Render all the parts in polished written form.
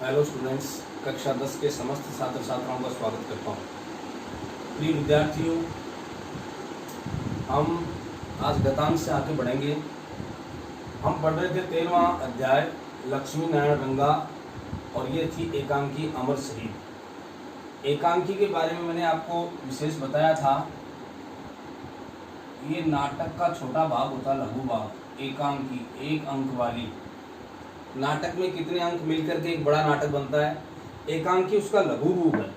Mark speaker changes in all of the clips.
Speaker 1: Hello students, कक्षा 10 के समस्त छात्र छात्राओं का स्वागत करता हूँ। प्रिय विद्यार्थियों, हम आज गतांश से आगे बढ़ेंगे। हम पढ़ रहे थे 13वां अध्याय लक्ष्मी नारायण रंगा, और ये थी एकांकी अमर शहीद। एकांकी के बारे में मैंने आपको विशेष बताया था। ये नाटक का छोटा भाग होता, लघु भाग। एकांकी एक अंक वाली। नाटक में कितने अंक मिलकर के एक बड़ा नाटक बनता है, एकांकी उसका लघु रूप है।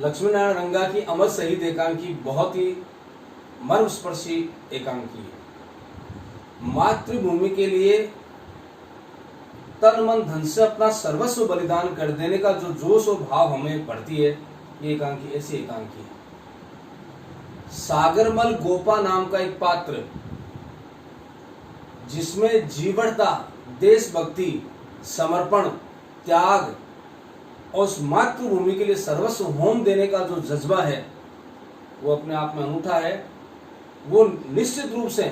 Speaker 1: लक्ष्मी नारायण रंगा की अमर शहीद एकांकी बहुत ही मर्मस्पर्शी एकांकी है। मातृभूमि के लिए तन मन धन से अपना सर्वस्व बलिदान कर देने का जो जोश और भाव हमें बढ़ती है, ये एकांकी ऐसी एकांकी है। सागरमल गोपा नाम का एक पात्र, जिसमें जीवटता, देशभक्ति, समर्पण, त्याग और उस मातृभूमि के लिए सर्वस्व होम देने का जो जज्बा है, वो अपने आप में अनूठा है। वो निश्चित रूप से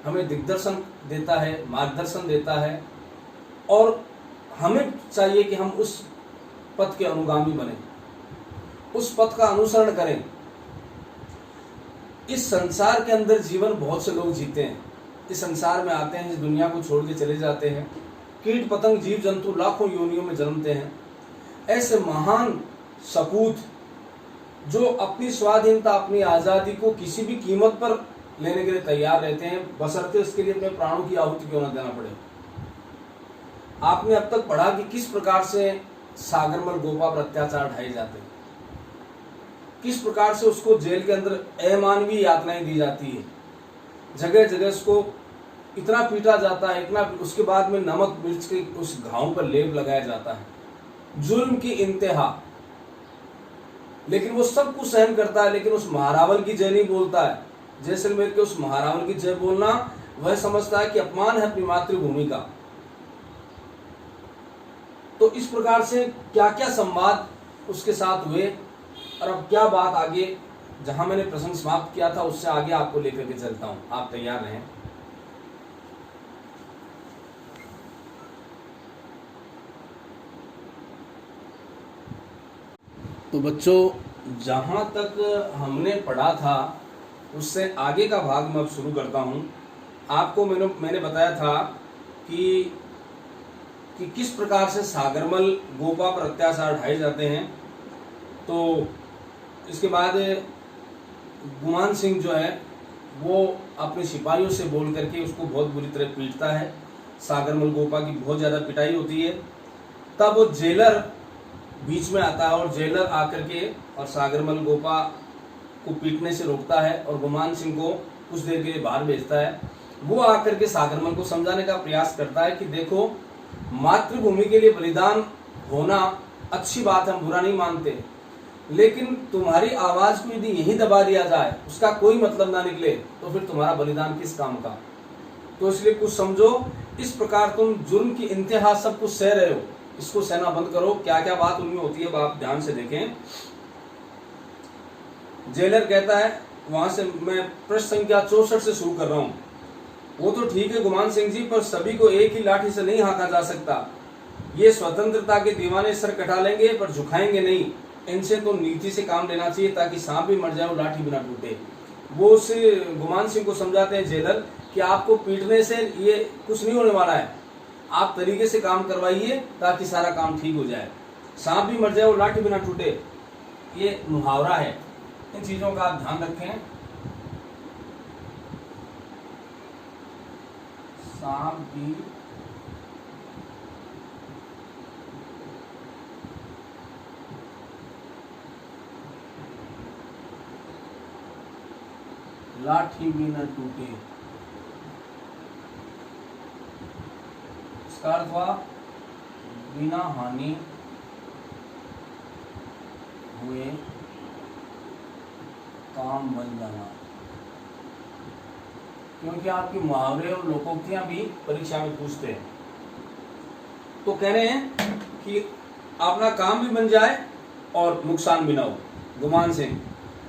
Speaker 1: हमें दिग्दर्शन देता है, मार्गदर्शन देता है, और हमें चाहिए कि हम उस पथ के अनुगामी बने, उस पथ का अनुसरण करें। इस संसार के अंदर जीवन बहुत से लोग जीते हैं, इस संसार में आते हैं, इस दुनिया को छोड़ के चले जाते हैं। कीट पतंग जीव जंतु लाखों योनियों में जन्मते हैं। ऐसे महान सपूत जो अपनी स्वाधीनता, अपनी आज़ादी को किसी भी कीमत पर लेने के लिए तैयार रहते हैं, बशर्ते उसके लिए अपने प्राणों की आहुति क्यों न देना पड़े। आपने अब तक पढ़ा कि किस प्रकार से सागरमल गोपा पर अत्याचार ढाए जाते हैं, किस प्रकार से उसको जेल के अंदर अमानवीय यातनाएं दी जाती है। जगह जगह उसको इतना पीटा जाता है, इतना, उसके बाद में नमक मिर्च के उस घाव पर लेप लगाया जाता है। जुल्म की इंतहा। लेकिन वो सब कुछ सहन करता है, लेकिन उस महारावल की जय नहीं बोलता है। जैसलमेर के उस महारावल की जय बोलना, वह समझता है कि अपमान है अपनी मातृभूमि का। तो इस प्रकार से क्या क्या संवाद उसके साथ हुए, और अब क्या बात आगे, जहां मैंने प्रसंग समाप्त किया था उससे आगे आपको लेकर के चलता हूं। आप तैयार रहें। तो बच्चों, जहां तक हमने पढ़ा था उससे आगे का भाग मैं अब शुरू करता हूं। आपको मैंने बताया था कि किस प्रकार से सागरमल गोपा पर अत्याचार ढाए जाते हैं। तो इसके बाद गुमान सिंह जो है वो अपने सिपाहियों से बोल करके उसको बहुत बुरी तरह पीटता है। सागरमल गोपा की बहुत ज़्यादा पिटाई होती है। तब वो जेलर बीच में आता है, और जेलर आकर के और सागरमल गोपा को पीटने से रोकता है, और गुमान सिंह को कुछ देर के लिए बाहर भेजता है। वो आकर के सागरमल को समझाने का प्रयास करता है कि देखो, मातृभूमि के लिए बलिदान होना अच्छी बात है, हम बुरा नहीं मानते, लेकिन तुम्हारी आवाज को यदि यही दबा दिया जाए, उसका कोई मतलब ना निकले, तो फिर तुम्हारा बलिदान किस काम का। तो इसलिए कुछ समझो। इस प्रकार तुम जुर्म की इंतहा सब कुछ सह रहे हो, इसको सहना बंद करो। क्या क्या बात उनमें होती है आप ध्यान से देखें। जेलर कहता है, वहां से मैं प्रश्न संख्या 64 से शुरू कर रहा हूं। वो तो ठीक है गुमान सिंह जी, पर सभी को एक ही लाठी से नहीं हाँका जा सकता। ये स्वतंत्रता के दीवाने सर कटा लेंगे पर झुकाएंगे नहीं। इनसे तो नीति से काम लेना चाहिए, ताकि सांप भी मर जाए और लाठी भी ना टूटे। वो उस गुमान सिंह को समझाते हैं जेलर कि आपको पीटने से ये कुछ नहीं होने वाला है, आप तरीके से काम करवाइए ताकि सारा काम ठीक हो जाए। सांप भी मर जाए और लाठी भी ना टूटे, ये मुहावरा है। इन चीजों का आप ध्यान रखें। सांप भी लाठी भी न टूटे, इसका अर्थ हुआ बिना हानि हुए काम बन जाना। क्योंकि आपके मुहावरे और लोकोक्तियां भी परीक्षा में पूछते हैं। तो कह रहे हैं कि अपना काम भी बन जाए और नुकसान भी ना हो। गुमान सिंह,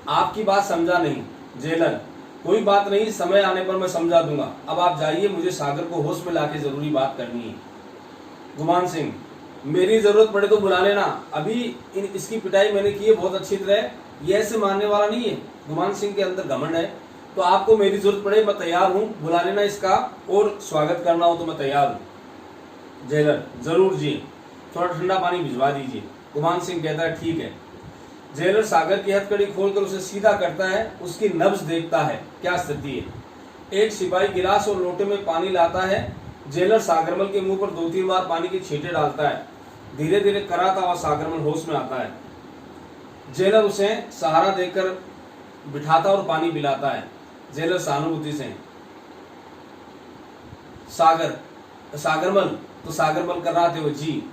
Speaker 1: आपकी बात समझा नहीं। जेलर, कोई बात नहीं, समय आने पर मैं समझा दूंगा। अब आप जाइए, मुझे सागर को होश में लाके जरूरी बात करनी है। गुमान सिंह, मेरी जरूरत पड़े तो बुला लेना। अभी इसकी पिटाई मैंने की है बहुत अच्छी तरह, ये ऐसे मानने वाला नहीं है। गुमान सिंह के अंदर घमंड है। तो आपको मेरी जरूरत पड़े मैं तैयार हूँ, बुला लेना इसका, और स्वागत करना हो तो मैं तैयार हूँ। जेलर जरूर जी, थोड़ा ठंडा पानी भिजवा दीजिए। गुमान सिंह कहता है ठीक है। जेलर सागर की हथकड़ी खोलकर उसे सीधा करता है, उसकी नब्ज देखता है क्या स्थिति है। एक सिपाही गिलास और लोटे में पानी लाता है। जेलर सागरमल के मुंह पर 2-3 बार पानी के छींटे डालता है। धीरे धीरे कराता हुआ सागरमल होश में आता है। जेलर उसे सहारा देकर बिठाता और पानी पिलाता है। जेलर सहानुभूति से, सागरमल, तो सागरमल कर रहा थे वो जी।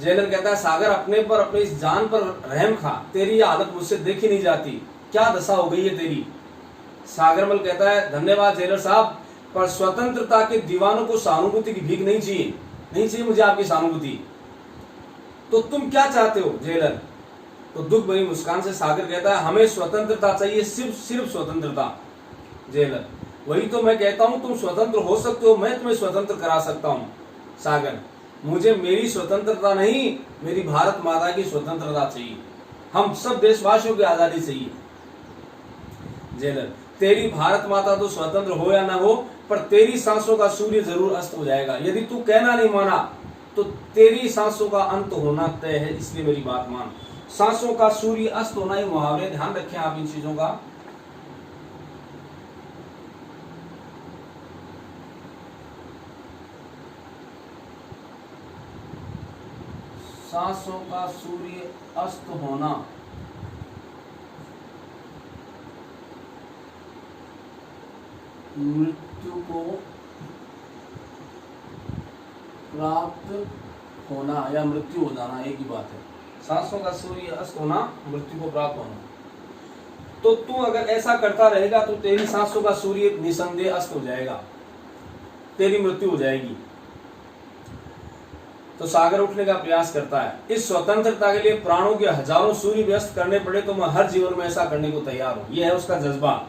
Speaker 1: जेलर कहता है सागर अपने पर, अपने इस जान पर रहम खा, तेरी ये हालत मुझसे देखी नहीं जाती, क्या दशा हो गई है तेरी। सागरमल कहता है धन्यवाद जेलर साहब, पर स्वतंत्रता के दीवानों को सहानुभूति की भीख नहीं चाहिए, नहीं चाहिए मुझे आपकी सहानुभूति। तो तुम क्या चाहते हो जेलर। तो दुख भरी मुस्कान से सागर कहता है हमें स्वतंत्रता चाहिए, सिर्फ स्वतंत्रता। जेलर वही तो मैं कहता हूं, तुम स्वतंत्र हो सकते हो, मैं तुम्हें स्वतंत्र करा सकता हूं। सागर मुझे मेरी स्वतंत्रता नहीं, मेरी भारत माता की स्वतंत्रता चाहिए, हम सब देशवासियों की आजादी चाहिए। जेलर तेरी भारत माता तो स्वतंत्र हो या ना हो, पर तेरी सांसों का सूर्य जरूर अस्त हो जाएगा। यदि तू कहना नहीं माना तो तेरी सांसों का अंत होना तय है, इसलिए मेरी बात मान। सांसों का सूर्य अस्त होना, ही मुहावरे, ध्यान रखें आप इन चीजों का। सांसों का सूर्य अस्त होना, मृत्यु को प्राप्त होना या मृत्यु हो जाना, एक ही बात है। सांसों का सूर्य अस्त होना, मृत्यु को प्राप्त होना। तो तू अगर ऐसा करता रहेगा तो तेरी सांसों का सूर्य निसंदेह अस्त हो जाएगा, तेरी मृत्यु हो जाएगी। तो सागर उठने का प्रयास करता है। इस स्वतंत्रता के लिए प्राणों के हजारों सूर्य व्यस्त करने पड़े तो मैं हर जीवन में ऐसा करने को तैयार हूं, यह है उसका जज्बा।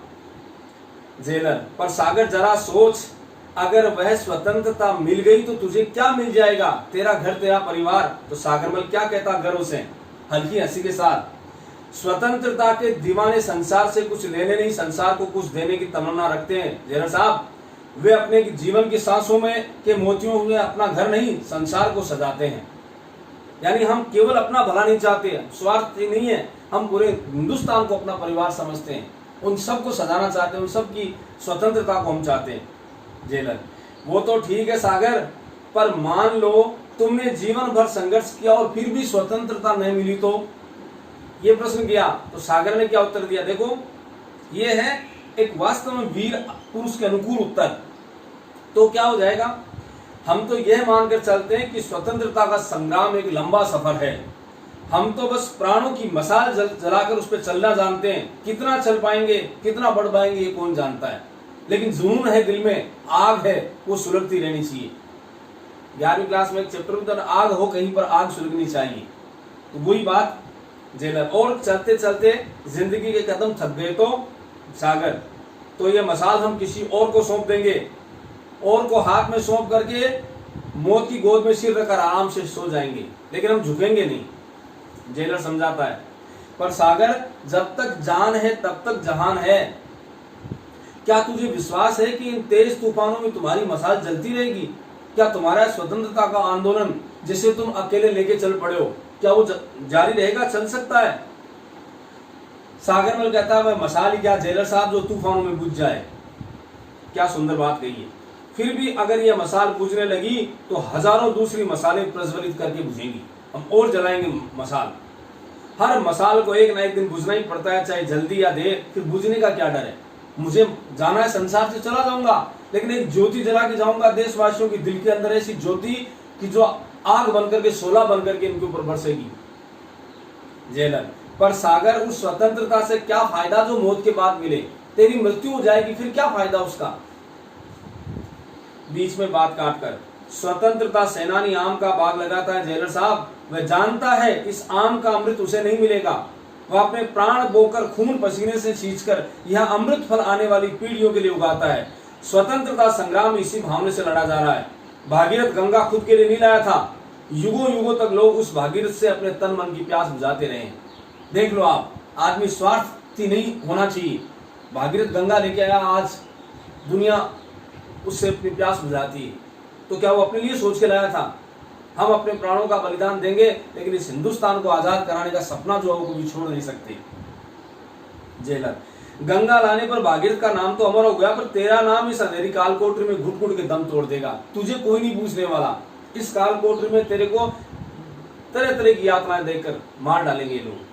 Speaker 1: जेलर पर सागर जरा सोच, अगर वह स्वतंत्रता मिल गई तो तुझे क्या मिल जाएगा, तेरा घर, तेरा परिवार। तो सागरमल क्या कहता गर्व से, हल्की हंसी के साथ, स्वतंत्रता के दीवाने संसार से कुछ लेने नहीं, संसार को कुछ देने की तमन्ना रखते हैं। जेलर साहब वे अपने जीवन की सांसों में के मोतियों में अपना घर नहीं, संसार को सजाते हैं। यानी हम केवल अपना भला नहीं चाहते, स्वार्थ नहीं है, हम पूरे हिंदुस्तान को अपना परिवार समझते हैं, उन सबको सजाना चाहते हैं, उन सब की स्वतंत्रता को हम चाहते हैं। जेलर वो तो ठीक है सागर, पर मान लो तुमने जीवन भर संघर्ष किया और फिर भी स्वतंत्रता नहीं मिली तो, ये प्रश्न किया। तो सागर ने क्या उत्तर दिया, देखो ये है एक वास्तव में वीर पुरुष के अनुकूल उत्तर। तो क्या हो जाएगा, हम तो यह मानकर चलते हैं कि स्वतंत्रता का संग्राम एक लंबा सफर है, हम तो बस प्राणों की मसाल जलाकर उस पर चलना जानते हैं, कितना चल पाएंगे, कितना बढ़ पाएंगे ये कौन जानता है, लेकिन जुनून है दिल में, आग है, वो सुलगती रहनी चाहिए। 11वीं क्लास में एक चैप्टर में आग हो, कहीं पर आग सुलगनी चाहिए। तो वही बात जेलर। और चलते चलते जिंदगी के कदम थक गए तो सागर, तो ये मसाल हम किसी और को सौंप देंगे, और को हाथ में सौंप करके मौत की गोद में सिर रखकर आराम से सो जाएंगे, लेकिन हम झुकेंगे नहीं। जेलर समझाता है, पर सागर जब तक जान है तब तक जहान है। क्या तुझे विश्वास है कि इन तेज तूफानों में तुम्हारी मसाल जलती रहेगी? क्या तुम्हारा स्वतंत्रता का आंदोलन जिसे तुम अकेले लेके चल पड़े हो, क्या वो जारी रहेगा, चल सकता है? सागरमल कहता है वह मसाल ही क्या जेलर साहब जो तूफानों में बुझ जाए। क्या सुंदर बात कही है। फिर भी अगर यह मसाल बुझने लगी तो हजारों दूसरी मसालें प्रज्वलित करके बुझेंगी, हम और जलाएंगे मसाल। हर मसाल को एक ना एक दिन बुझना ही पड़ता है, चाहे जल्दी या देर। फिर बुझने का क्या डर है, मुझे जाना है, संसार से चला जाऊंगा, लेकिन एक ज्योति जला के जाऊंगा देशवासियों की दिल के अंदर, ऐसी ज्योति कि जो आग बनकर के, शोला बनकर के इनके ऊपर बरसेगी। जेलर पर सागर उस स्वतंत्रता से क्या फायदा जो मौत के बाद मिले, तेरी मृत्यु हो जाएगी, फिर क्या फायदा उसका? बीच में बात काटकर स्वतंत्रता सेनानी आम का बाग लगाता है जेलर साहब, वह जानता है इस आम का अमृत उसे नहीं मिलेगा, वह अपने प्राण बोकर खून पसीने से सींचकर यह अमृत फल आने वाली पीढ़ियों के लिए उगाता है। स्वतंत्रता संग्राम इसी भावना से लड़ा जा रहा है। भागीरथ गंगा खुद के लिए नहीं लाया था, युगों युगों तक लोग उस भागीरथ से अपने तन मन की प्यास बुझाते रहे। देख लो आप, आदमी स्वार्थी नहीं होना चाहिए। भागीरथ गंगा लेके आया, आज दुनिया उससे अपनी प्यास बुझाती है। तो क्या वो अपने लिए सोच के लाया था? हम अपने प्राणों का बलिदान देंगे, लेकिन इस हिंदुस्तान को आजाद कराने का सपना जो है वो कभी छोड़ नहीं सकते। जेलर, गंगा लाने पर भागीरथ का नाम तो अमर हो गया, पर तेरा नाम इस अंधेरी कालकोठरी में घुट घुट के दम तोड़ देगा। तुझे कोई नहीं पूछने वाला। इस कालकोठरी में तेरे को तरह तरह की यातनाएं देकर मार डालेंगे लोग।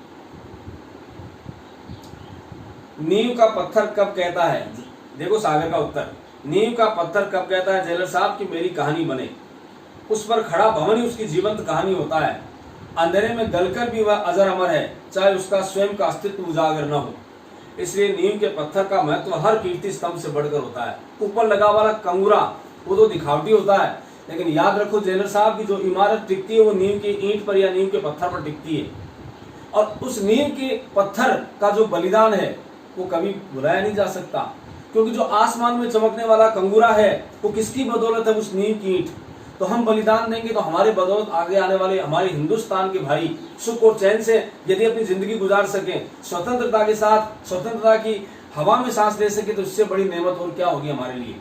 Speaker 1: नींव का पत्थर कब कहता है? देखो सागर का उत्तर, नींव का पत्थर कब कहता है जेलर साहब की मेरी कहानी बने। उस पर खड़ा भवन ही उसकी जीवंत कहानी होता है। अंधेरे में गलकर भी वह अजर अमर है, चाहे उसका स्वयं का अस्तित्व उजागर न हो। इसलिए नींव के पत्थर का महत्व हर कीर्ति स्तंभ से बढ़कर होता है। ऊपर लगा वाला कंगूरा वो तो दिखावटी होता है, लेकिन याद रखो जेलर साहब की जो इमारत टिकती है वो नींव की ईंट पर या नींव के पत्थर पर टिकती है। और उस नींव के पत्थर का जो बलिदान है वो कभी भुलाया नहीं जा सकता, क्योंकि जो आसमान में चमकने वाला कंगूरा है वो किसकी बदौलत है? उस नींव की ईंट। तो हम बलिदान देंगे तो हमारे बदौलत आगे आने वाले हमारे हिंदुस्तान के भाई सुख और चैन से यदि अपनी जिंदगी गुजार सके, स्वतंत्रता के साथ स्वतंत्रता की हवा में सांस ले सके, तो इससे बड़ी नेमत और क्या होगी हमारे लिए?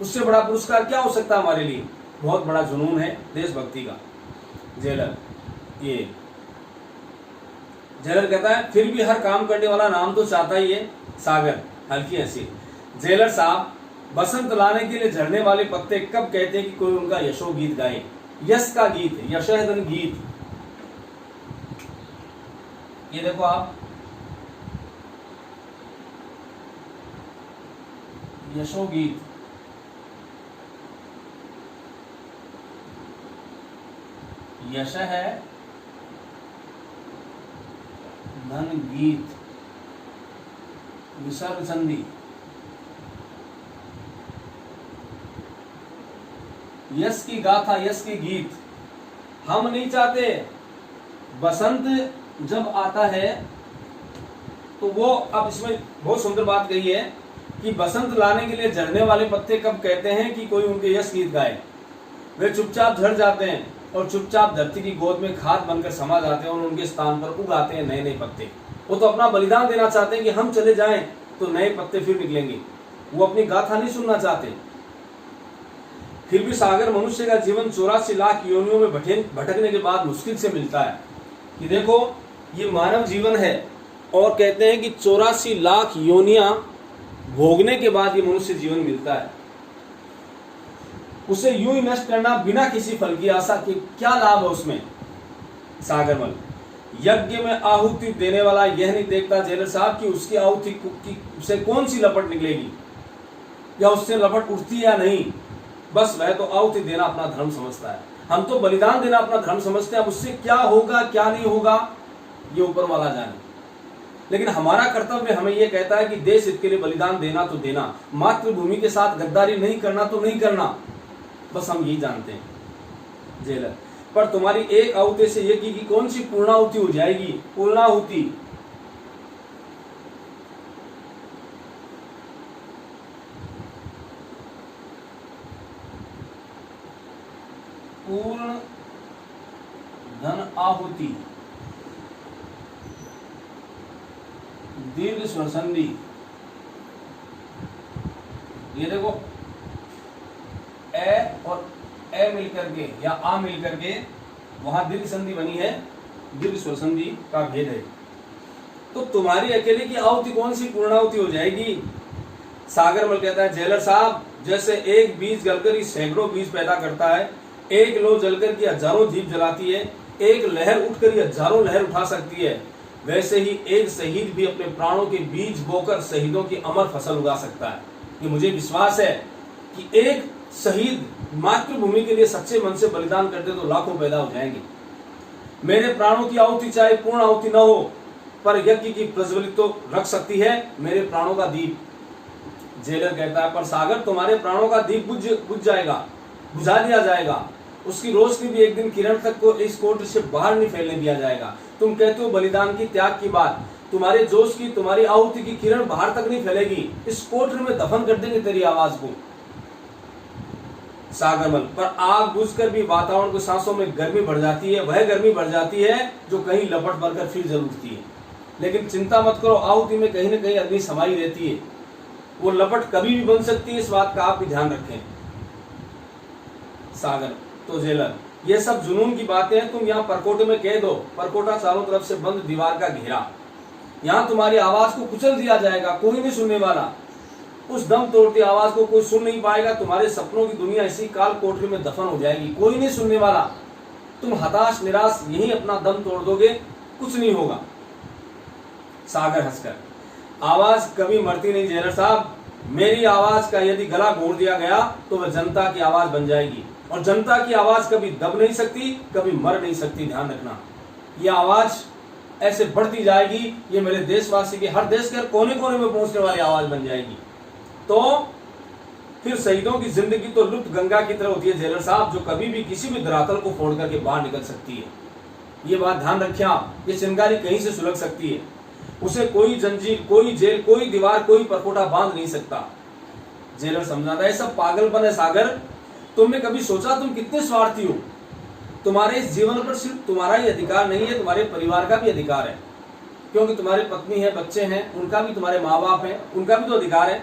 Speaker 1: उससे बड़ा पुरस्कार क्या हो सकता है हमारे लिए? बहुत बड़ा जुनून है देशभक्ति का। जेलर कहता है फिर भी हर काम करने वाला नाम तो चाहता ही है। सागर हल्की हंसी। जेलर साहब, बसंत लाने के लिए झड़ने वाले पत्ते कब कहते हैं कि कोई उनका यशो गीत गाए? यश का गीत, यशोधन गीत। ये देखो आप, यशो गीत, यश है धन गीत, विसर्ग संधि। यश की गाथा, यश की गीत हम नहीं चाहते। बसंत जब आता है तो वो, अब इसमें बहुत सुंदर बात कही है कि बसंत लाने के लिए झड़ने वाले पत्ते कब कहते हैं कि कोई उनके यश गीत गाए? वे चुपचाप झड़ जाते हैं और चुपचाप धरती की गोद में खाद बनकर समा जाते हैं और उनके स्थान पर उगाते हैं नए नए पत्ते। वो तो अपना बलिदान देना चाहते हैं कि हम चले जाएं तो नए पत्ते फिर निकलेंगे। वो अपनी गाथा नहीं सुनना चाहते। फिर भी सागर, मनुष्य का जीवन 84 लाख योनियों में भटकने के बाद मुश्किल से मिलता है। कि देखो ये मानव जीवन है और कहते हैं कि 84 लाख योनियां भोगने के बाद ये मनुष्य जीवन मिलता है। उसे यूं ही नष्ट करना बिना किसी फल की आशा के क्या लाभ है उसमें? सागरमल, यज्ञ में आहुति देने वाला यह नहीं देखता जेलर साहब कि उसकी आहुति से कौन सी लपट निकलेगी या उससे लपट उठती या नहीं। बस वह तो आहुति देना अपना धर्म समझता है। हम तो बलिदान देना अपना धर्म समझते हैं। अब उससे क्या होगा क्या नहीं होगा ये ऊपर वाला जाने, लेकिन हमारा कर्तव्य हमें यह कहता है कि देश हित के लिए बलिदान देना तो देना, मातृभूमि के साथ गद्दारी नहीं करना तो नहीं करना। बस हम यही जानते हैं। जेलर, पर तुम्हारी एक आहुति से यज्ञ की कौन सी पूर्णाहुति हो जाएगी? पूर्णाहुति, पूर्ण धन आहुति, दीर्घ स्वर संधि। ये देखो ए और ए मिलकर के या आ मिलकर के वहां दीर्घ संधि बनी है, दीर्घ स्वर संधि का भेद है। तो तुम्हारी अकेले की आहुति कौन सी पूर्णाहुति हो जाएगी? सागरमल कहता है जेलर साहब, जैसे एक बीज गलकर ही सैकड़ों बीज पैदा करता है, एक लो जलकर की हजारों दीप जलाती है, एक लहर उठकर ही हजारों लहर उठा सकती है, वैसे ही एक शहीद भी अपने प्राणों के बीज बोकर शहीदों की अमर फसल उगा सकता है। ये मुझे विश्वास है कि एक शहीद मातृभूमि के लिए सच्चे मन से बलिदान करते तो लाखों पैदा हो जाएंगे। मेरे प्राणों की आहुति चाहे पूर्ण आहुति न हो, पर यज्ञ की प्रज्वलित तो रख सकती है मेरे प्राणों का दीप। जेलर कहता है, पर सागर तुम्हारे प्राणों का दीप बुझ जाएगा, बुझा दिया जाएगा। उसकी रोशनी भी एक दिन किरण तक को इस कोठरी से बाहर नहीं फैलने दिया जाएगा। तुम कहते हो बलिदान की, त्याग की बात, तुम्हारे जोश की, तुम्हारी आहुति की किरण बाहर तक नहीं फैलेगी। इस कोठरी में दफन कर देंगे तेरी आवाज को। सागरमल, पर आग बुझकर भी वातावरण को सांसों में गर्मी बढ़ जाती है, वह गर्मी बढ़ जाती है जो कहीं लपट भरकर फिर जल उठती है। लेकिन चिंता मत करो, आहुति में कहीं न कहीं अग्नि समाई रहती है, वो लपट कभी भी बन सकती है, इस बात का आप भी ध्यान रखें। सागर तो जेलर, ये सब जुनून की बातें हैं, तुम यहाँ परकोटे में कह दो, परकोटा चारों तरफ से बंद, दीवार का घेरा, यहाँ तुम्हारी आवाज को कुचल दिया जाएगा, कोई नहीं सुनने वाला। उस दम तोड़ती आवाज को कोई सुन नहीं पाएगा, तुम्हारे सपनों की दुनिया इसी काल कोठरी में दफन हो जाएगी, कोई नहीं सुनने वाला। तुम हताश निराश यही अपना दम तोड़ दोगे, कुछ नहीं होगा। सागर हंसकर, आवाज कभी मरती नहीं जेलर साहब, मेरी आवाज का यदि गला घोट दिया गया तो वह जनता की आवाज बन जाएगी, और जनता की आवाज कभी दब नहीं सकती, कभी मर नहीं सकती, ध्यान रखना। यह आवाज ऐसे बढ़ती जाएगी, ये मेरे देशवासी के हर देश के हर कोने कोने में पहुंचने वाली आवाज बन जाएगी। तो फिर शहीदों की जिंदगी तो लुप्त गंगा की तरह होती है जेलर साहब, जो कभी भी किसी भी धरातल को फोड़ करके बाहर निकल सकती है। ये बात ध्यान रखें आप, ये चिंगारी कहीं से सुलग सकती है, उसे कोई जंजीर, कोई जेल, कोई दीवार, कोई परकोटा बांध नहीं सकता। जेलर समझाता है सब पागलपन है सागर, तुमने कभी सोचा तुम कितने स्वार्थी हो? तुम्हारे इस जीवन पर सिर्फ तुम्हारा ही अधिकार नहीं है, तुम्हारे परिवार का भी अधिकार है, क्योंकि तुम्हारी पत्नी है, बच्चे हैं, उनका भी, तुम्हारे माँ बाप हैं, उनका भी तो अधिकार है।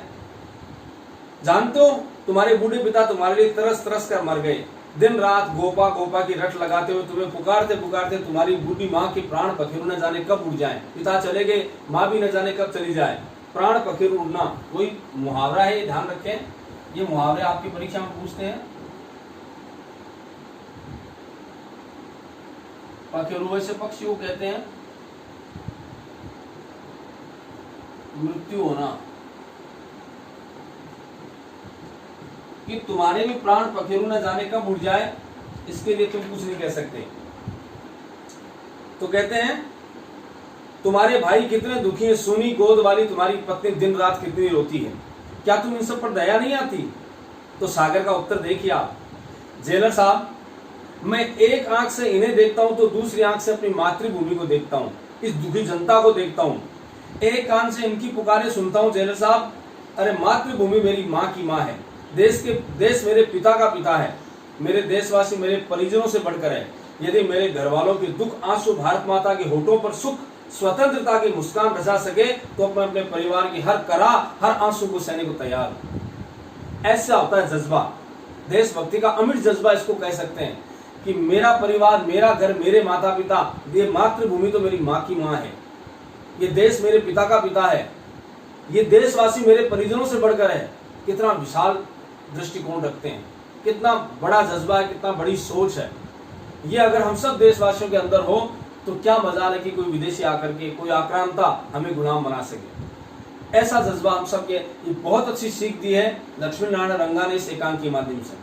Speaker 1: जानते हो तुम्हारे बूढ़े पिता तुम्हारे लिए तरस तरस कर मर गए, दिन रात गोपा गोपा की रट लगाते हुए तुम्हें पुकारते पुकारते तुम्हारी बूढ़ी माँ के प्राण पखेरु न जाने कब उड़ जाए, पिता चले गए, माँ भी न जाने कब चली जाए। प्राण पखेरु उड़ना कोई मुहावरा है, ध्यान रखें, ये मुहावरे आपकी परीक्षा में पूछते हैं। पखेरु वैसे पक्षी को कहते हैं मृत्यु होना, कि तुम्हारे भी प्राण पखेरु न जाने कब उड़ जाए, इसके लिए तुम कुछ नहीं कह सकते। तो कहते हैं तुम्हारे भाई कितने दुखी हैं, सोनी गोद वाली तुम्हारी पत्नी दिन रात कितनी रोती है, क्या तुम इन सब पर दया नहीं आती? तो सागर का उत्तर देखिए आप, जेलर साहब, मैं एक आंख से इन्हें देखता हूं तो दूसरी आंख से अपनी मातृभूमि को देखता हूं, इस दुखी जनता को देखता हूं, एक कान से इनकी पुकारें सुनता हूं जेलर साहब। अरे मातृभूमि मेरी माँ की माँ है, देश मेरे पिता का पिता है, मेरे देशवासी मेरे परिजनों से बढ़कर है। यदि मेरे घर वालों के दुख आंसू भारत माता के होठों पर सुख स्वतंत्रता की मुस्कान रचा सके तो मैं अपने परिवार की हर करा हर आंसू को सहने को तैयार हूं। ऐसा होता है जज्बा, देशभक्ति का अमिट जज्बा इसको कह सकते हैं कि मेरा परिवार, मेरा घर, मेरे माता पिता, ये मातृभूमि तो मेरी माँ की माँ है, ये देश मेरे पिता का पिता है, ये देशवासी मेरे परिजनों से बढ़कर है। कितना विशाल दृष्टिकोण रखते हैं, कितना बड़ा जज्बा है, कितना बड़ी सोच है। ये अगर हम सब देशवासियों के अंदर हो तो क्या मजाल है कि कोई विदेशी आकर के, कोई आक्रांता हमें गुलाम बना सके। ऐसा जज्बा हम सब के, ये बहुत अच्छी सीख दी है लक्ष्मी नारायण रंगा ने इस एकांक के माध्यम से।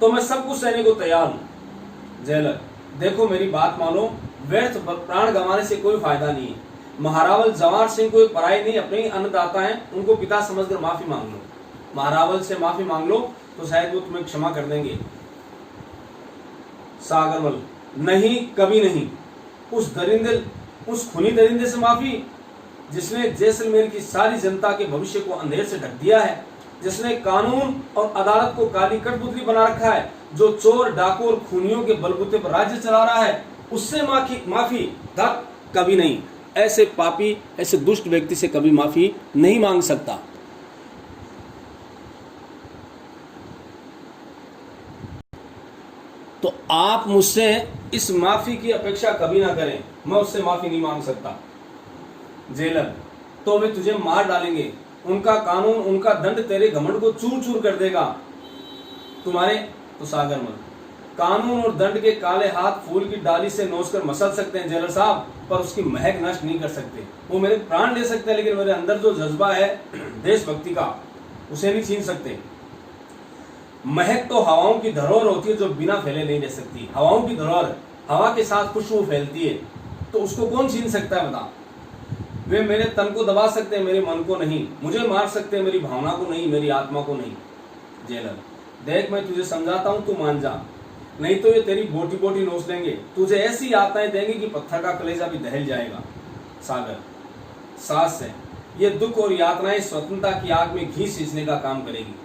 Speaker 1: तो मैं सब कुछ सहने को तैयार हूं। जेलर, देखो मेरी बात मानो, व्यर्थ प्राण गंवाने से कोई फायदा नहीं है। महारावल जवाहर सिंह कोई पराई नहीं, अपने ही अन्नदाता हैं, उनको पिता समझकर माफी मांग लो, महारावल से माफी मांग लो तो शायद वो तुम्हें क्षमा कर देंगे। सागरमल, नहीं, कभी नहीं। उस खूनी दरिंदे से माफी जिसने जैसलमेर की सारी जनता के भविष्य को अंधेर से ढक दिया है, जिसने कानून और अदालत को काली कठपुतली बना रखा है, जो चोर डाकू और खूनियों के बलबूते पर राज्य चला रहा है, उससे माफी कभी नहीं। ऐसे पापी, ऐसे दुष्ट व्यक्ति से कभी माफी नहीं मांग सकता। तो आप मुझसे इस माफी की अपेक्षा कभी ना करें, मैं उससे माफी नहीं मांग सकता। जेलर, तो वे तुझे मार डालेंगे, उनका कानून, उनका दंड तेरे घमंड को चूर चूर कर देगा। तुम्हारे तो सागरमल, कानून और दंड के काले हाथ फूल की डाली से नोचकर मसल सकते हैं जेलर साहब, पर उसकी महक नष्ट नहीं कर सकते। वो मेरे प्राण ले सकते हैं, लेकिन मेरे अंदर जो जज्बा है देशभक्ति का, उसे नहीं छीन सकते। महक तो हवाओं की धरोहर होती है जो बिना फैले नहीं रह सकती। हवाओं की धरोहर, हवा के साथ खुशबू फैलती है, तो उसको कौन छीन सकता है बता। वे मेरे तन को दबा सकते हैं, मेरे मन को नहीं। मुझे मार सकते हैं, मेरी भावना को नहीं, मेरी आत्मा को नहीं। जेलर, देख मैं तुझे समझाता हूं, तू मान जा, नहीं तो ये तेरी बोटी बोटी नोच लेंगे, तुझे ऐसी यातनाएं देंगे कि पत्थर का कलेजा भी दहल जाएगा। सागर, सास है, ये दुख और यातनाएं स्वतंत्रता की आग में घी सींचने का काम करेगी।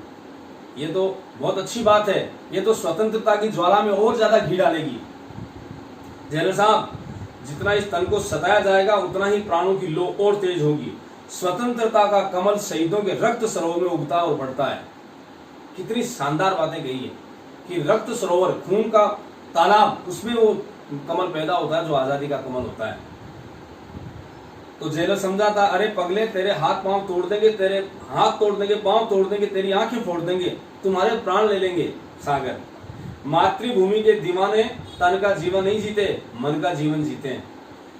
Speaker 1: ये तो बहुत अच्छी बात है, ये तो स्वतंत्रता की ज्वाला में और ज्यादा घी डालेगी। जेलर साहब, जितना इस तन को सताया जाएगा उतना ही प्राणों की लो और तेज होगी। स्वतंत्रता का कमल शहीदों के रक्त सरोवर में उगता और बढ़ता है। कितनी शानदार बातें कही है कि रक्त सरोवर, खून का तालाब, उसमें वो कमल पैदा होता है जो आजादी का कमल होता है। तो जेलर समझा था, अरे पगले, तेरे हाथ पांव तोड़ देंगे, तेरे हाथ तोड़ देंगे, पांव तोड़ देंगे, तेरी आंखें फोड़ देंगे, तुम्हारे प्राण ले लेंगे। सागर, मातृभूमि के दीवाने तन का जीवन नहीं जीते, मन का जीवन जीते हैं।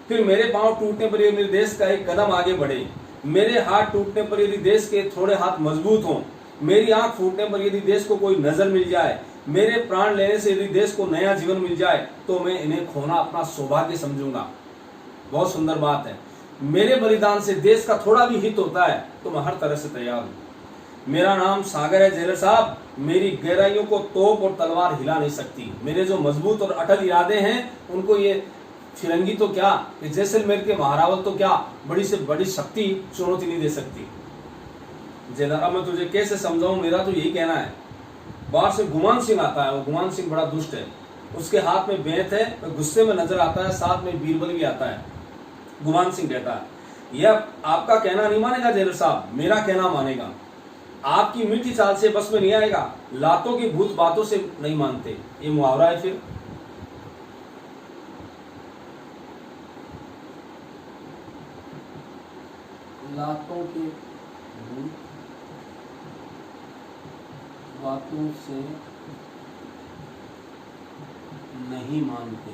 Speaker 1: फिर मेरे पांव टूटने पर यदि देश का एक कदम आगे बढ़े, मेरे हाथ टूटने पर यदि देश के थोड़े हाथ मजबूत हों, मेरी आंख फूटने पर यदि देश को कोई नजर मिल जाए, मेरे प्राण लेने से यदि देश को नया जीवन मिल जाए, तो मैं इन्हें खोना अपना सौभाग्य समझूंगा। बहुत सुंदर बात है। मेरे बलिदान से देश का थोड़ा भी हित होता है तो मैं हर तरह से तैयार हूं। मेरा नाम सागर है जेलर साहब। मेरी गहराइयों को तोप और तलवार हिला नहीं सकती। मेरे जो मजबूत और अटल इरादे हैं, उनको ये फिरंगी तो क्या, ये जैसलमेर के महारावल तो क्या, बड़ी से बड़ी शक्ति चुनौती नहीं दे सकती। जेलर, अब मैं तुझे कैसे समझाऊं, मेरा तो यही कहना है। बाहर से गुमान सिंह आता है, वो गुमान सिंह बड़ा दुष्ट है, उसके हाथ में बेंत है, गुस्से में नजर आता है, साथ में बीरबल भी आता है। गुमान सिंह कहता है, यह आपका कहना नहीं मानेगा जेलर साहब, मेरा कहना मानेगा। आपकी मीठी चाल से बस में नहीं आएगा, लातों की भूत बातों से नहीं मानते। ये मुहावरा है। फिर
Speaker 2: लातों के भूत बातों से नहीं मानते।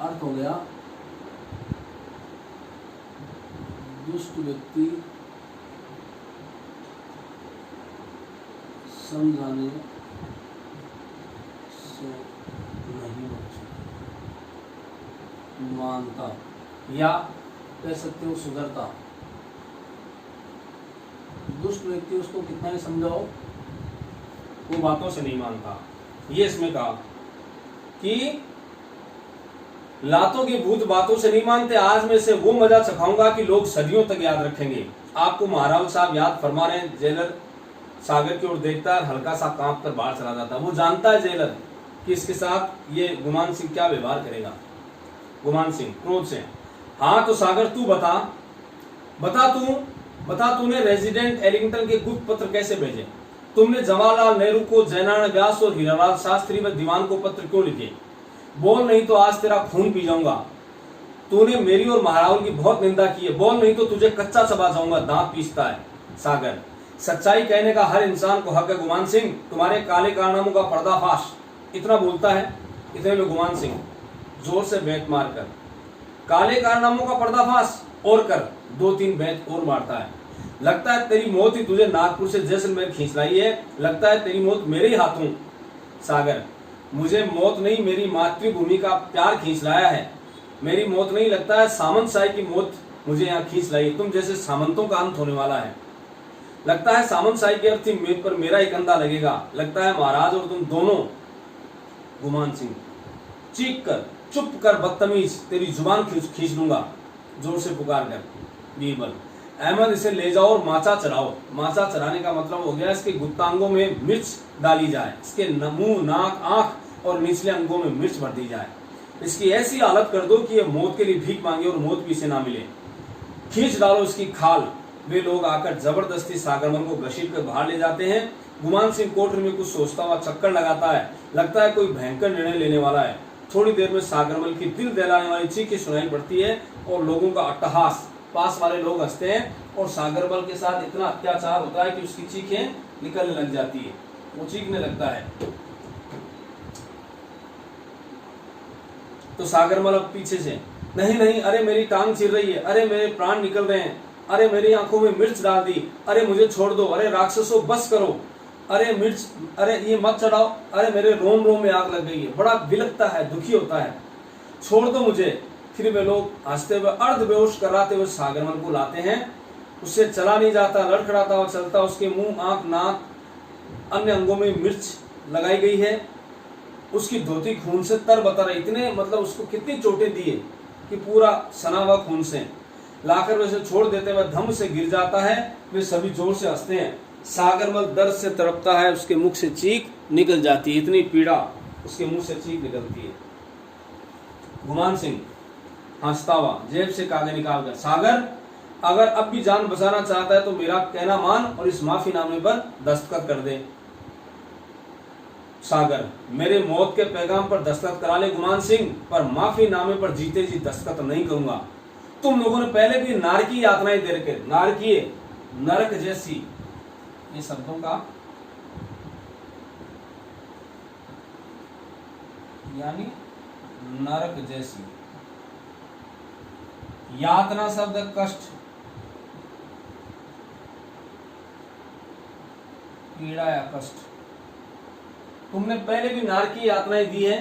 Speaker 2: अर्थ हो गया, दुष्ट व्यक्ति समझाने से नहीं मानता,
Speaker 1: या
Speaker 2: कह सकते हो सुधरता। दुष्ट व्यक्ति उसको कितना ही समझाओ
Speaker 1: वो बातों से नहीं मानता। ये इसमें कहा कि लातों की भूत बातों से नहीं मानते। आज मैं इसे वो मजा चखाऊंगा कि लोग सदियों तक याद रखेंगे। आपको महाराज साहब याद फरमा रहे हैं। जेलर सागर की ओर देखता है, हल्का सा कांप कर बाहर चला जाता है। वो जानता है जेलर कि इसके साथ ये गुमान सिंह क्या व्यवहार करेगा। गुमान सिंह क्रोध से, हाँ तो सागर तू बता तूने रेजिडेंट एलिंगटन के गुप्त पत्र कैसे भेजे? तुमने जवाहरलाल नेहरू को, जयनारायण व्यास और हीरालाल शास्त्री व दीवान को पत्र क्यों लिखे? बोल, नहीं तो आज तेरा खून पी जाऊंगा। तूने मेरी और महारावल की बहुत निंदा की है। बोल, नहीं तो तुझे कच्चा चबा जाऊंगा। दांत पीसता है सागर। सच्चाई कहने का हर इंसान को हक है गुमान सिंह। तुम्हारे काले कारनामों का पर्दाफाश। इतना बोलता है, इतने में गुमान सिंह जोर से बेंत मारकर, काले कारनामों का पर्दाफाश और कर, 2-3 बेंत और मारता है। लगता है तेरी मौत ही तुझे नागपुर से जैसलमेर खींच लाई है। लगता है तेरी मौत मेरे ही हाथों। सागर, मुझे मौत नहीं, मेरी मातृभूमि का प्यार खींच लाया है। मेरी मौत नहीं, लगता है सामंत शाही की मौत मुझे यहाँ खींच लाई। तुम जैसे सामंतों का अंत होने वाला है। लगता है सामंत शाही की अर्थी मेज पर मेरा ही कंधा लगेगा। लगता है महाराज और तुम दोनों। गुमान सिंह चीख कर, चुप कर बदतमीज, तेरी जुबान खींच लूंगा। जोर से पुकार कर बीरबल, अहमद इसे ले जाओ और माचा चढ़ाओ। माचा चढ़ाने का मतलब हो गया इसके गुप्तांगों में मिर्च डाली जाए, इसके मुंह, नाक, आंख और निचले अंगों में मिर्च भर दी जाए। इसकी ऐसी हालत कर दो कि यह मौत के लिए भीख मांगे और मौत भी इसे ना मिले। खींच डालो इसकी खाल। वे लोग आकर जबरदस्ती सागरमल को घसीट कर बाहर ले जाते हैं। गुमान सिंह कोठरी में कुछ सोचता हुआ चक्कर लगाता है। लगता है कोई भयंकर निर्णय लेने वाला है। थोड़ी देर में सागरमल की दिल दहलाने वाली चीखें सुनाई पड़ती है और लोगों का अट्टहास। पास वाले लोग हंसते हैं और सागरमल के साथ इतना अत्याचार होता है कि उसकी चीखें निकलने लग जाती है। वो चीखने लगता है तो सागरमल अब पीछे से, नहीं नहीं, अरे मेरी टांग चिर रही है, अरे मेरे प्राण निकल रहे हैं, अरे मेरी आंखों में मिर्च डाल दी, अरे मुझे छोड़ दो, अरे राक्षसों बस करो, अरे मिर्च, अरे ये मत चढ़ाओ, अरे मेरे रोम रोम में आग लग गई है। बड़ा विलखता है, दुखी होता है, छोड़ दो मुझे। फिर वे लोग हंसते हुए, अर्ध बेहोश कराते हुए सागरमल को लाते हैं। उससे चला नहीं जाता, लड़खड़ाता हुआ चलता। उसके मुंह, आंख, नाक, अन्य अंगों में मिर्च लगाई गई है। उसकी धोती खून से तरबतर है। इतने मतलब उसको कितनी चोटें दी है कि पूरा सना हुआ खून से। लाकर वैसे छोड़ देते वह धम से गिर जाता है। वे सभी जोर से हंसते हैं। सागरमल दर्द से तड़पता है, उसके मुख से चीख निकल जाती है, इतनी पीड़ा उसके मुंह से चीख निकलती है। गुमान सिंह हंसता हुआ जेब से कागज निकालकर, सागर अगर अब भी जान बचाना चाहता है तो मेरा कहना मान और इस माफीनामे पर दस्तखत कर दे। सागर मेरे मौत के पैगाम पर दस्तखत करा ले गुमान सिंह, पर माफीनामे पर जीते जी दस्तखत नहीं करूंगा। तुम लोगों ने पहले भी नारकीय यातनाएं दे रखे, नारकीय नरक जैसी, ये शब्दों का यानी नरक जैसी, यातना शब्द कष्ट, पीड़ा या कष्ट, तुमने पहले भी नारकीय यातनाएं दी है।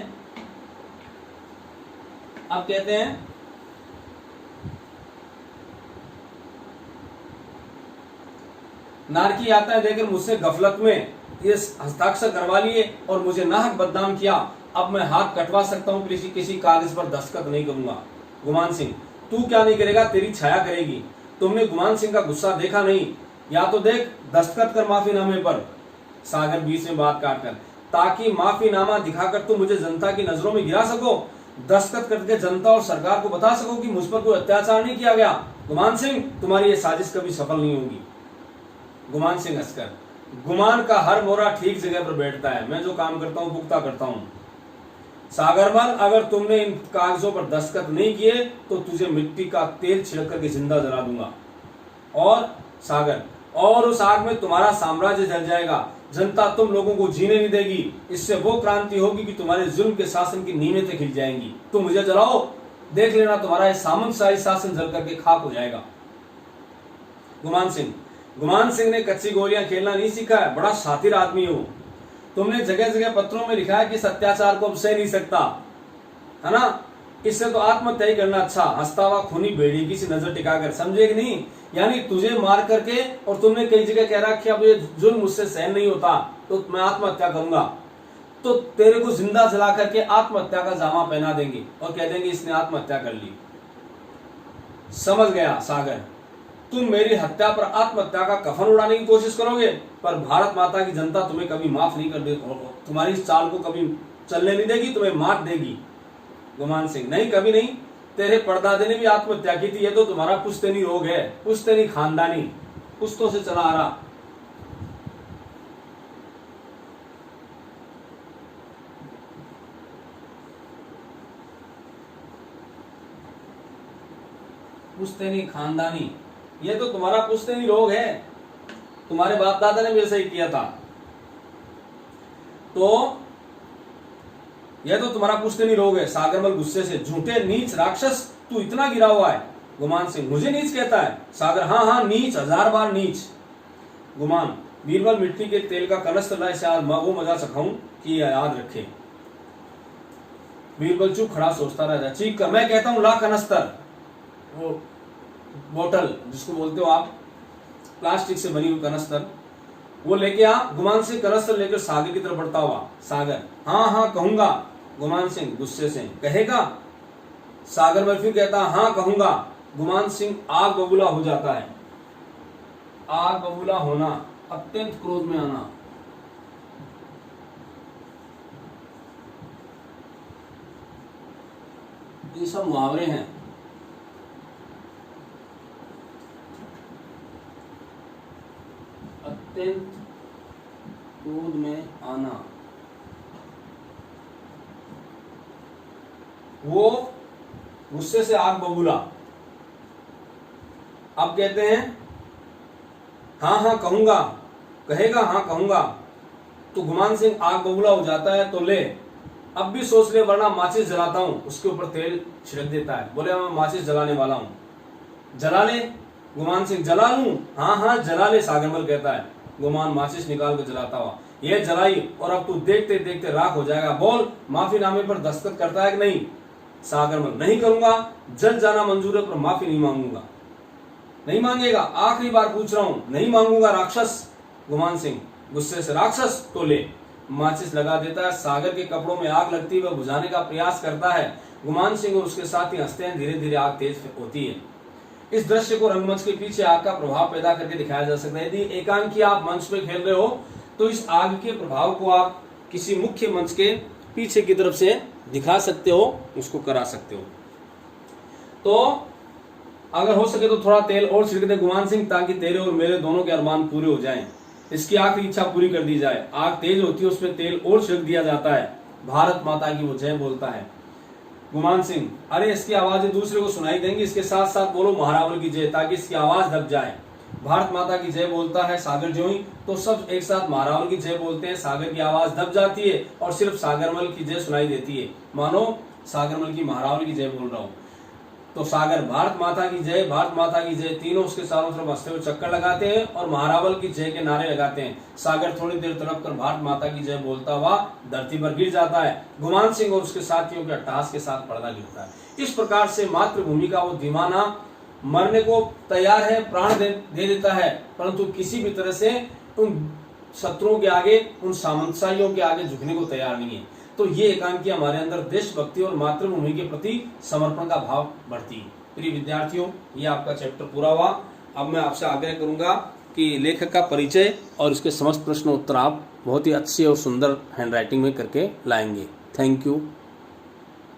Speaker 1: अब कहते हैं नारकीय यातनाएं देकर मुझसे गफलत में ये हस्ताक्षर करवा लिए और मुझे नाहक बदनाम किया। अब मैं हाथ कटवा सकता हूं, किसी कागज पर दस्तखत नहीं करूंगा। गुमान सिंह तू क्या नहीं करेगा, तेरी छाया करेगी। तुमने गुमान सिंह का गुस्सा देखा नहीं, या तो देख दस्तखत कर माफीनामे पर। सागर बीच में बात काटकर, ताकि माफीनामा दिखाकर तुम मुझे जनता की नजरों में गिरा सको, दस्तखत करके जनता और सरकार को बता सको कि मुझ पर कोई अत्याचार नहीं किया गया। गुमान सिंह तुम्हारी ये साजिश कभी सफल नहीं होगी। गुमान सिंह हंसकर, गुमान का हर मोरा ठीक जगह पर बैठता है, मैं जो काम करता हूं पुख्ता करता हूं। सागरमल अगर तुमने इन कागजों पर दस्तखत नहीं किए तो तुझे मिट्टी का तेल छिड़क करके जिंदा जला दूंगा। और सागर और उस आग में तुम्हारा साम्राज्य जल जाएगा, जनता तुम लोगों को जीने नहीं देगी। इससे वो क्रांति होगी कि तुम्हारे जुल्म के शासन की नींवें खिल जाएंगी। तुम मुझे जलाओ, देख लेना तुम्हारा ये सामंतशाही शासन जल करके खाक हो जाएगा। गुमान सिंह ने कच्ची गोलियां खेलना नहीं सीखा है, बड़ा शातिर आदमी हो। तुमने जगह जगह पत्रों में लिखा है कि इस अत्याचार को अब सह नहीं सकता, है ना, इससे तो आत्महत्या ही करना अच्छा। हंसता हुआ खूनी भेड़ी की सी नजर टिकाकर, समझे कि नहीं, यानी तुझे मार करके, और तुमने कई जगह कह रहा कि अब ये जुल्म मुझसे सहन नहीं होता तो मैं आत्महत्या करूंगा, तो तेरे को जिंदा जला करके आत्महत्या का जामा पहना देंगे और कह देंगे इसने आत्महत्या कर ली। समझ गया सागर, तुम मेरी हत्या पर आत्महत्या का कफन उड़ाने की कोशिश करोगे, पर भारत माता की जनता तुम्हें कभी माफ नहीं कर देगी, तुम्हारी इस चाल को कभी चलने नहीं देगी, तुम्हें मात देगी। गुमान सिंह नहीं, कभी नहीं, तेरे परदादे ने भी आत्महत्या की थी, ये तो तुम्हारा पुश्तैनी रोग है, पुश्तैनी खानदानी, पुश्तों से चला आ रहा। पुश्तैनी खानदानी, ये तो तुम्हारा पुश्तैनी रोग है, तुम्हारे बाप दादा ने भी ऐसा ही किया था, तो यह तो तुम्हारा पुश्तैनी रोग है। सागरमल गुस्से से, झूठे नीच राक्षस, तू इतना गिरा हुआ है। गुमान सिंह मुझे नीच कहता है। सागर हाँ हाँ नीच, 1000 बार नीच। गुमान बीरबल मिट्टी के तेल का कनस्तर लाए, शायद वो मजा चखाऊं कि याद रखे। बीरबल चुप खड़ा सोचता रहता, चीख कर मैं कहता हूं ला कनस्तर, वो बोतल जिसको बोलते हो आप, प्लास्टिक से बनी हुई कनस्तर, वो लेके आ। गुमान सिंह कनस्तर लेकर सागर की तरफ बढ़ता हुआ। सागर हाँ हाँ कहूंगा। गुमान सिंह गुस्से से, कहेगा? सागर में फिर कहता हाँ कहूंगा। गुमान सिंह आग बबूला हो जाता है। आग बबूला होना, अत्यंत क्रोध में आना। ये सब मुहावरे हैं। अत्यंत क्रोध में आना, वो गुस्से से आग बबूला। अब कहते हैं हाँ हाँ कहूंगा, कहेगा हाँ कहूंगा, तो गुमान सिंह आग बबूला हो जाता है। तो ले अब भी सोच ले, वरना माचिस जलाता हूं। उसके ऊपर तेल छिड़क देता है, बोले मैं माचिस जलाने वाला हूं, जला ले। गुमान सिंह जला लूं? हाँ हाँ जला ले, सागरमल कहता है। गुमान माचिस निकाल कर जलाता हुआ, यह जलाई और अब तू देखते देखते राख हो जाएगा। बोल माफीनामे पर दस्तखत करता है कि नहीं? सागरमल नहीं करूंगा, जल जाना मंजूर है पर माफी नहीं मांगूंगा। नहीं मांगेगा? आखिरी बार पूछ रहा हूं, नहीं मांगूंगा राक्षस। गुमान सिंह गुस्से से, राक्षस तो ले। माचिस लगा देता है। सागर के कपड़ों में आग लगती है, वह बुझाने का प्रयास करता है। गुमान सिंह और उसके साथी हंसते हैं। धीरे धीरे आग तेज होती है। इस दृश्य को रंगमंच के पीछे आग का प्रभाव पैदा करके दिखाया जा सकता है। यदि एकांकी आप मंच पे खेल रहे हो तो इस आग के प्रभाव को आप किसी मुख्य मंच के पीछे की तरफ से दिखा सकते हो, उसको करा सकते हो। तो अगर हो सके तो थोड़ा तेल और छिड़क दे गुमान सिंह, ताकि तेरे और मेरे दोनों के अरमान पूरे हो जाएं। इसकी आखिरी इच्छा पूरी कर दी जाए। आग तेज होती है, उसमें तेल और छिड़क दिया जाता है। भारत माता की वो जय बोलता है। गुमान सिंह, अरे इसकी आवाजें दूसरे को सुनाई देंगी, इसके साथ साथ बोलो महारावल की जय, ताकि इसकी आवाज दब जाए। भारत माता की जय बोलता है सागर ज्यों ही, तो सब एक साथ महारावल की जय बोलते हैं। सागर की आवाज दब जाती है और सिर्फ सागरमल की जय सुनाई देती है, मानो सागरमल की महारावल की जय बोल रहा हूं। तो सागर भारत माता की जय, भारत माता की जय, तीनों उसके चारों तरफ हंसते हुए चक्कर लगाते हैं और महारावल की जय के नारे लगाते हैं। सागर थोड़ी देर तड़प कर भारत माता की जय बोलता हुआ धरती पर गिर जाता है। गुमान सिंह और उसके साथियों के अट्टहास के साथ पर्दा गिरता है। इस प्रकार से मातृभूमि का वो दीवाना मरने को तैयार है, प्राण दे देता है, परंतु किसी भी तरह से उन शत्रुओं के आगे, उन सामंतशाहियों के आगे झुकने को तैयार नहीं है। तो ये एकांकी हमारे अंदर देशभक्ति और मातृभूमि के प्रति समर्पण का भाव बढ़ती है। प्रिय विद्यार्थियों, ये आपका चैप्टर पूरा हुआ। अब मैं आपसे आग्रह करूंगा कि लेखक का परिचय और इसके समस्त प्रश्न उत्तर आप बहुत ही अच्छी और सुंदर हैंडराइटिंग में करके लाएंगे। Thank you.